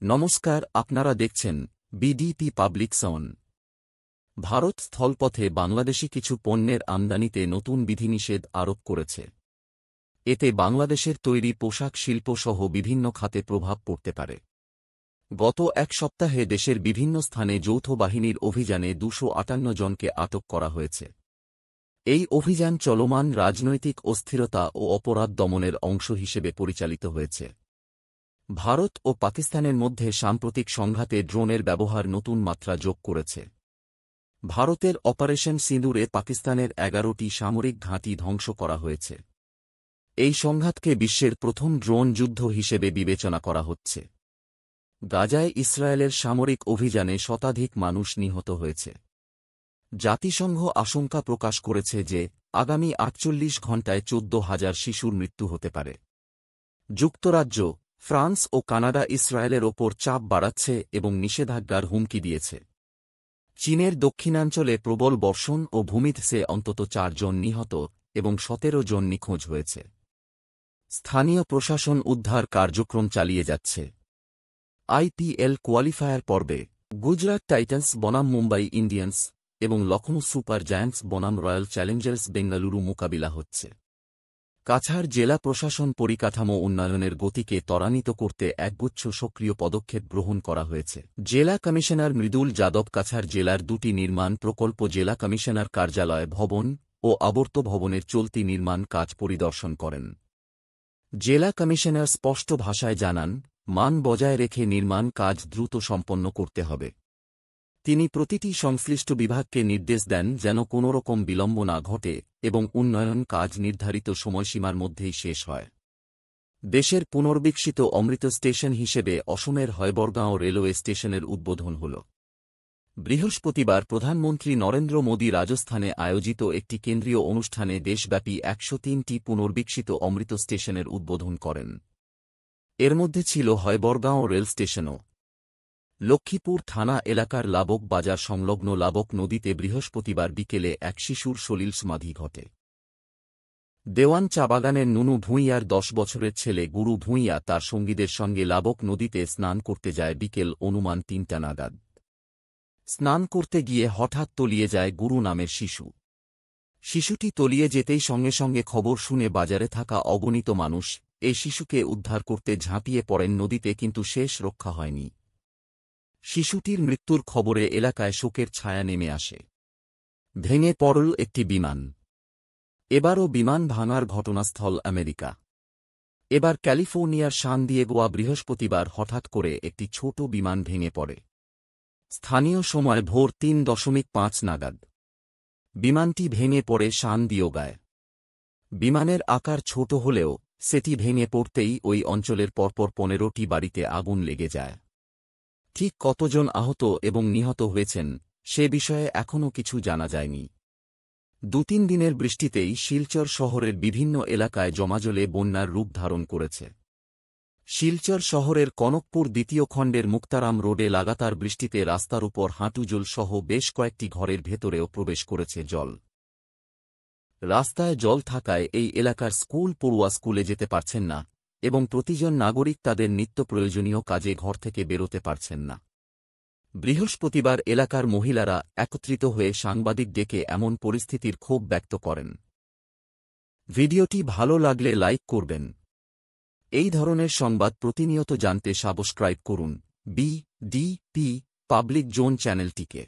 নমস্কার, আপনারা দেখছেন বিডিপি পাবলিক সন। ভারত স্থলপথে বাংলাদেশি কিছু পণ্যের আমদানিতে নতুন বিধিনিষেধ আরোপ করেছে। এতে বাংলাদেশের তৈরি পোশাক শিল্পসহ বিভিন্ন খাতে প্রভাব পড়তে পারে। গত এক সপ্তাহে দেশের বিভিন্ন স্থানে যৌথ বাহিনীর অভিযানে 258 জনকে আটক করা হয়েছে। এই অভিযান চলমান রাজনৈতিক অস্থিরতা ও অপরাধ দমনের অংশ হিসেবে পরিচালিত হয়েছে। ভারত ও পাকিস্তানের মধ্যে সাম্প্রতিক সংঘাতে ড্রোনের ব্যবহার নতুন মাত্রা যোগ করেছে। ভারতের অপারেশন সিঁদুরে পাকিস্তানের 11টি সামরিক ঘাঁটি ধ্বংস করা হয়েছে। এই সংঘাতকে বিশ্বের প্রথম ড্রোন যুদ্ধ হিসেবে বিবেচনা করা হচ্ছে। গাজায় ইসরায়েলের সামরিক অভিযানে শতাধিক মানুষ নিহত হয়েছে। জাতিসংঘ আশঙ্কা প্রকাশ করেছে যে আগামী 48 ঘণ্টায় 14,000 শিশুর মৃত্যু হতে পারে। যুক্তরাজ্য, ফ্রান্স ও কানাডা ইসরায়েলের ওপর চাপ বাড়াচ্ছে এবং নিষেধাজ্ঞার হুমকি দিয়েছে। চীনের দক্ষিণাঞ্চলে প্রবল বর্ষণ ও ভূমিধসে অন্তত 4 জন নিহত এবং 17 জন নিখোঁজ হয়েছে। স্থানীয় প্রশাসন উদ্ধার কার্যক্রম চালিয়ে যাচ্ছে। আইপিএল কোয়ালিফায়ার পর্বে গুজরাট টাইটান্স বনাম মুম্বাই ইন্ডিয়ান্স এবং লখনৌ সুপার জায়ান্টস বনাম রয়্যাল চ্যালেঞ্জার্স বেঙ্গালুরু মোকাবিলা হচ্ছে। কাছাড় জেলা প্রশাসন পরিকাঠামো উন্নয়নের গতিকে ত্বরান্বিত করতে একগুচ্ছ সক্রিয় পদক্ষেপ গ্রহণ করা হয়েছে। জেলা কমিশনার মৃদুল যাদব কাছাড় জেলার 2টি নির্মাণ প্রকল্প জেলা কমিশনার কার্যালয় ভবন ও আবর্ত ভবনের চলতি নির্মাণ কাজ পরিদর্শন করেন। জেলা কমিশনার স্পষ্ট ভাষায় জানান, মান বজায় রেখে নির্মাণ কাজ দ্রুত সম্পন্ন করতে হবে। তিনি প্রতিটি সংশ্লিষ্ট বিভাগকে নির্দেশ দেন যেন কোনোরকম বিলম্ব না ঘটে এবং উন্নয়ন কাজ নির্ধারিত সময়সীমার মধ্যেই শেষ হয়। দেশের পুনর্বিকশিত অমৃত স্টেশন হিসেবে অসমের হয়বরগাঁও রেলওয়ে স্টেশনের উদ্বোধন হল। বৃহস্পতিবার প্রধানমন্ত্রী নরেন্দ্র মোদী রাজস্থানে আয়োজিত একটি কেন্দ্রীয় অনুষ্ঠানে দেশব্যাপী 103টি পুনর্বিকশিত অমৃত স্টেশনের উদ্বোধন করেন। এর মধ্যে ছিল হয়বরগাঁও রেল স্টেশনও। লক্ষ্মীপুর থানা এলাকার লাবক বাজার সংলগ্ন লাবক নদীতে বৃহস্পতিবার বিকেলে এক শিশুর সলিল সমাধি ঘটে। দেওয়ান চাবাগানের নুনু ভূঁইয়ার 10 বছরের ছেলে গুরু ভূঁইয়া তার সঙ্গীদের সঙ্গে লাবক নদীতে স্নান করতে যায় বিকেল অনুমান 3টা নাগাদ। স্নান করতে গিয়ে হঠাৎ তলিয়ে যায় গুরু নামের শিশু। শিশুটি তলিয়ে যেতেই সঙ্গে সঙ্গে খবর শুনে বাজারে থাকা অগণিত মানুষ এই শিশুকে উদ্ধার করতে ঝাঁপিয়ে পড়েন নদীতে, কিন্তু শেষ রক্ষা হয়নি। শিশুটির মৃত্যুর খবরে এলাকায় শোকের ছায়া নেমে আসে। ভেঙে পড়ল একটি বিমান। এবারও বিমান ভাঙার ঘটনাস্থল আমেরিকা। এবার ক্যালিফোর্নিয়ার সান দিয়েগোয়া বৃহস্পতিবার হঠাৎ করে একটি ছোট বিমান ভেঙে পড়ে। স্থানীয় সময় ভোর 3:05 নাগাদ বিমানটি ভেঙে পড়ে সান দিয়েগোয়। বিমানের আকার ছোট হলেও সেটি ভেঙে পড়তেই ওই অঞ্চলের পরপর 15টি বাড়িতে আগুন লেগে যায়। ঠিক কতজন আহত এবং নিহত হয়েছেন সে বিষয়ে এখনও কিছু জানা যায়নি। 2-3 দিনের বৃষ্টিতেই শিলচর শহরের বিভিন্ন এলাকায় জমাজলে বন্যার রূপ ধারণ করেছে। শিলচর শহরের কনকপুর 2য় খণ্ডের মুক্তারাম রোডে লাগাতার বৃষ্টিতে রাস্তার উপর হাঁটু জল সহ বেশ কয়েকটি ঘরের ভেতরেও প্রবেশ করেছে জল। রাস্তায় জল থাকায় এই এলাকার স্কুল পড়ুয়া স্কুলে যেতে পারছেন না এবং প্রতিজন নাগরিক তাদের নিত্য প্রয়োজনীয় কাজে ঘর থেকে বেরোতে পারছেন না। বৃহস্পতিবার এলাকার মহিলারা একত্রিত হয়ে সাংবাদিক ডেকে এমন পরিস্থিতির ক্ষোভ ব্যক্ত করেন। ভিডিওটি ভালো লাগলে লাইক করবেন। এই ধরনের সংবাদ প্রতিনিয়ত জানতে সাবস্ক্রাইব করুন বিডিপি পাবলিক জোন চ্যানেলটিকে।